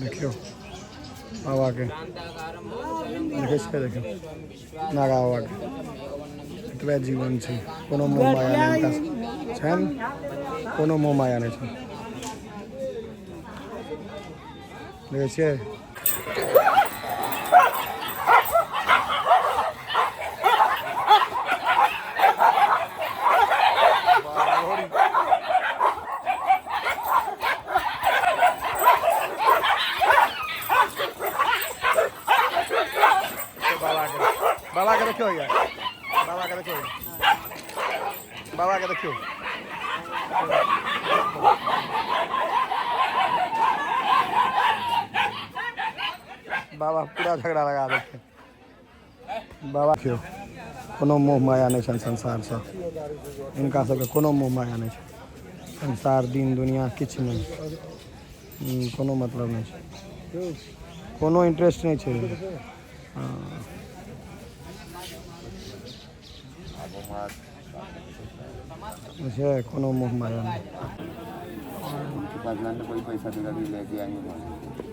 देखियो बाबा के देखे देखियो नागा बाबा के एतबे जीवन छै कोनो मोह माया नहीं छन कोनो मोह माया नहीं छै देखै छियै बाबा के देखियो यार बाबा के देखियो बाबा के देखियो बाबा पूरा झगड़ा लगा देते बाबा क्यों कोनो मोह माया नहीं छन संसार से इनका सबके कोनो मोह माया नहीं छै संसार दिन दुनिया किछ नहीं कोनो मतलब नहीं छै कोनो इंटरेस्ट नहीं छै मुझे कोनो मोह माया नहीं उनके पास कोई पैसा देगा भी लेके आएंगे